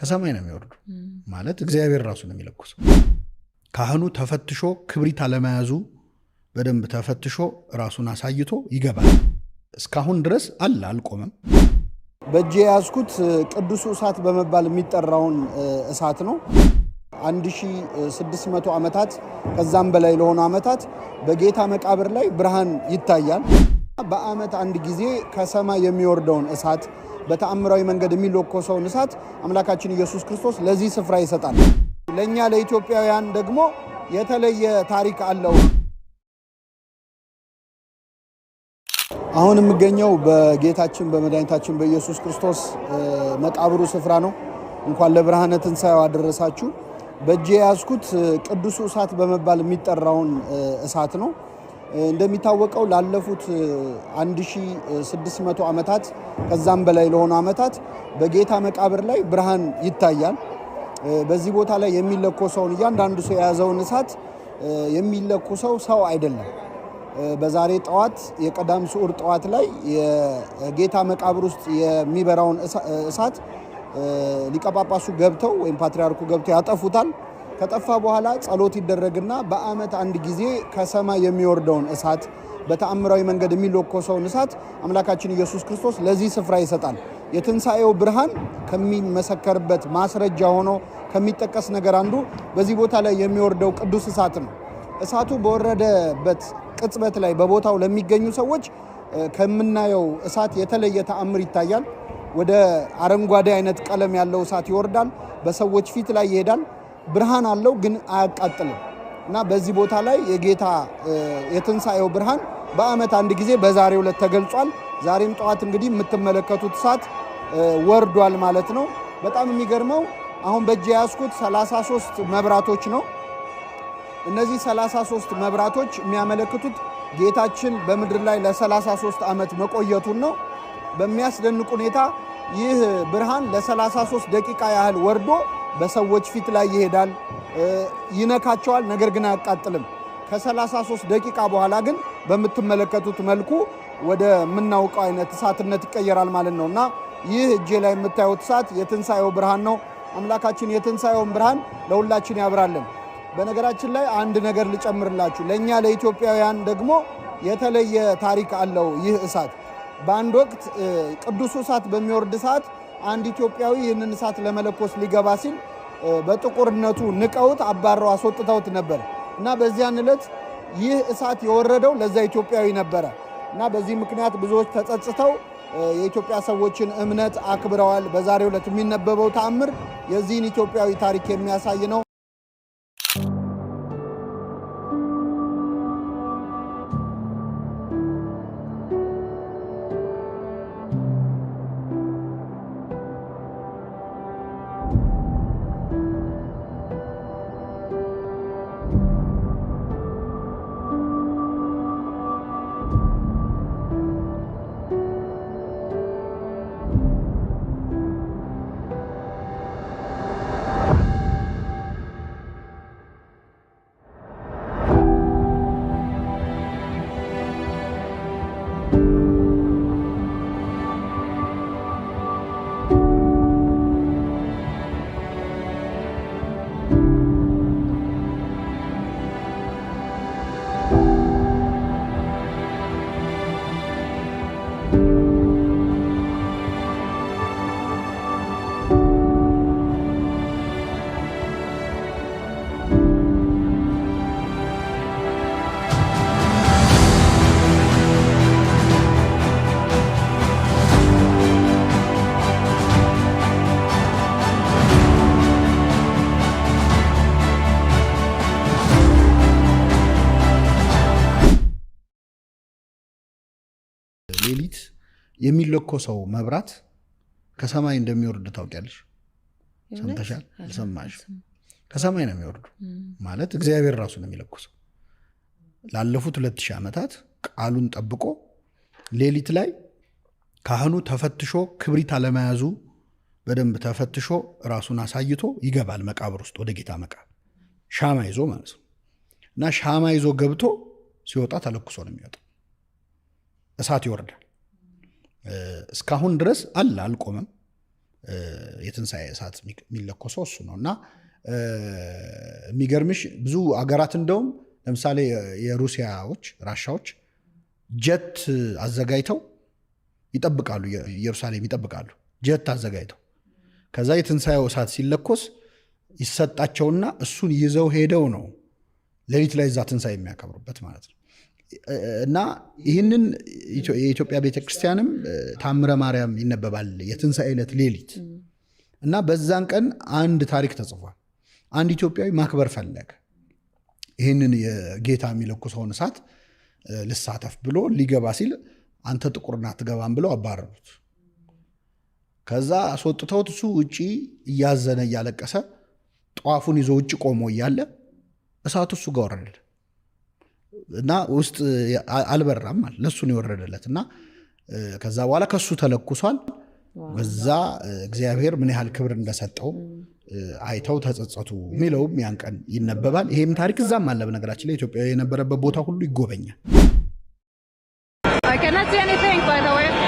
ከሰማይ ነው የሚወርዱ ማለት እግዚአብሔር ራሱ ነው የሚለኩሰው። ካህኑ ተፈትሾ ክብሪት አለመያዙ በደንብ ተፈትሾ ራሱን አሳይቶ ይገባል። እስካሁን ድረስ አልቆመም። በእጄ ያዝኩት ቅዱስ እሳት በመባል የሚጠራውን እሳት ነው። 1600 ዓመታት ከዛም በላይ ለሆኑ ዓመታት በጌታ መቃብር ላይ ብርሃን ይታያል። በዓመት አንድ ጊዜ ከሰማይ የሚወርደውን እሳት በተአምራዊ መንገድ የሚለኮሰውን እሳት አምላካችን ኢየሱስ ክርስቶስ ለዚህ ስፍራ ይሰጣል። ለኛ ለኢትዮጵያውያን ደግሞ የተለየ ታሪክ አለው። አሁን የምገኘው በጌታችን በመድኃኒታችን በኢየሱስ ክርስቶስ መቃብሩ ስፍራ ነው። እንኳን ለብርሃነ ትንሣኤው አደረሳችሁ። በእጄ ያዝኩት ቅዱስ እሳት በመባል የሚጠራውን እሳት ነው። እንደሚታወቀው ላለፉት 1600 ዓመታት ከዛም በላይ ለሆኑ ዓመታት በጌታ መቃብር ላይ ብርሃን ይታያል። በዚህ ቦታ ላይ የሚለኮሰውን እያንዳንዱ ሰው የያዘውን እሳት የሚለኮሰው ሰው አይደለም። በዛሬ ጠዋት የቀዳም ስዑር ጠዋት ላይ የጌታ መቃብር ውስጥ የሚበራውን እሳት ሊቀ ጳጳሱ ገብተው ወይም ፓትርያርኩ ገብተው ያጠፉታል። ከጠፋ በኋላ ጸሎት ይደረግና በዓመት አንድ ጊዜ ከሰማይ የሚወርደውን እሳት በተአምራዊ መንገድ የሚለኮሰውን እሳት አምላካችን ኢየሱስ ክርስቶስ ለዚህ ስፍራ ይሰጣል። የትንሣኤው ብርሃን ከሚመሰከርበት ማስረጃ ሆኖ ከሚጠቀስ ነገር አንዱ በዚህ ቦታ ላይ የሚወርደው ቅዱስ እሳት ነው። እሳቱ በወረደበት ቅጽበት ላይ በቦታው ለሚገኙ ሰዎች ከምናየው እሳት የተለየ ተአምር ይታያል። ወደ አረንጓዴ አይነት ቀለም ያለው እሳት ይወርዳል። በሰዎች ፊት ላይ ይሄዳል። ብርሃን አለው ግን አያቃጥልም። እና በዚህ ቦታ ላይ የጌታ የትንሣኤው ብርሃን በዓመት አንድ ጊዜ በዛሬው ዕለት ተገልጿል። ዛሬም ጠዋት እንግዲህ የምትመለከቱት እሳት ወርዷል ማለት ነው። በጣም የሚገርመው አሁን በእጄ ያዝኩት 33 መብራቶች ነው። እነዚህ 33 መብራቶች የሚያመለክቱት ጌታችን በምድር ላይ ለ33 ዓመት መቆየቱን ነው። በሚያስደንቅ ሁኔታ ይህ ብርሃን ለ33 ደቂቃ ያህል ወርዶ በሰዎች ፊት ላይ ይሄዳል፣ ይነካቸዋል፣ ነገር ግን አያቃጥልም። ከ33 ደቂቃ በኋላ ግን በምትመለከቱት መልኩ ወደ ምናውቀው አይነት እሳትነት ይቀየራል ማለት ነው። እና ይህ እጄ ላይ የምታዩት እሳት የትንሣኤው ብርሃን ነው። አምላካችን የትንሣኤውን ብርሃን ለሁላችን ያብራልን። በነገራችን ላይ አንድ ነገር ልጨምርላችሁ። ለኛ ለኢትዮጵያውያን ደግሞ የተለየ ታሪክ አለው ይህ እሳት። በአንድ ወቅት ቅዱስ እሳት በሚወርድ ሰዓት አንድ ኢትዮጵያዊ ይህንን እሳት ለመለኮስ ሊገባ ሲል በጥቁርነቱ ንቀውት አባረው አስወጥተውት ነበር እና በዚያን ዕለት ይህ እሳት የወረደው ለዛ ኢትዮጵያዊ ነበረ እና በዚህ ምክንያት ብዙዎች ተጸጽተው የኢትዮጵያ ሰዎችን እምነት አክብረዋል። በዛሬው ዕለት የሚነበበው ተአምር የዚህን ኢትዮጵያዊ ታሪክ የሚያሳይ ነው። ሌሊት የሚለኮሰው መብራት ከሰማይ እንደሚወርድ ታውቂያለሽ? ሰምተሻል? አልሰማሽ? ከሰማይ ነው የሚወርዱ ማለት እግዚአብሔር ራሱ ነው የሚለኮሰው። ላለፉት 2000 ዓመታት ቃሉን ጠብቆ ሌሊት ላይ ካህኑ ተፈትሾ ክብሪት አለመያዙ በደንብ ተፈትሾ ራሱን አሳይቶ ይገባል መቃብር ውስጥ ወደ ጌታ መቃብር ሻማ ይዞ ማለት ነው። እና ሻማ ይዞ ገብቶ ሲወጣ ተለኩሶ ነው የሚወጣው። እሳት ይወርዳል። እስካሁን ድረስ አልቆመም። የትንሣኤ እሳት የሚለኮሰው እሱ ነው። እና የሚገርምሽ ብዙ አገራት እንደውም ለምሳሌ የሩሲያዎች ራሻዎች ጀት አዘጋጅተው ይጠብቃሉ፣ ኢየሩሳሌም ይጠብቃሉ ጀት አዘጋጅተው። ከዛ የትንሣኤው እሳት ሲለኮስ ይሰጣቸውና እሱን ይዘው ሄደው ነው ሌሊት ላይ እዛ ትንሣኤ የሚያከብሩበት ማለት ነው። እና ይህንን የኢትዮጵያ ቤተክርስቲያንም ታምረ ማርያም ይነበባል የትንሣኤ ዕለት ሌሊት። እና በዛን ቀን አንድ ታሪክ ተጽፏል። አንድ ኢትዮጵያዊ ማክበር ፈለገ። ይህንን የጌታ የሚለኩሰውን እሳት ልሳተፍ ብሎ ሊገባ ሲል አንተ ጥቁርና አትገባም ብለው አባረሩት። ከዛ አስወጥተውት እሱ ውጪ እያዘነ እያለቀሰ ጧፉን ይዞ ውጭ ቆሞ እያለ እሳቱ እሱ ጋር ወረደ እና ውስጥ አልበራም ማለት ለሱ ነው የወረደለት። እና ከዛ በኋላ ከሱ ተለኩሷል። በዛ እግዚአብሔር ምን ያህል ክብር እንደሰጠው አይተው ተጸጸቱ የሚለውም ያን ቀን ይነበባል። ይሄም ታሪክ እዛም አለ። በነገራችን ላይ ኢትዮጵያ የነበረበት ቦታ ሁሉ ይጎበኛል። I cannot see anything by the way.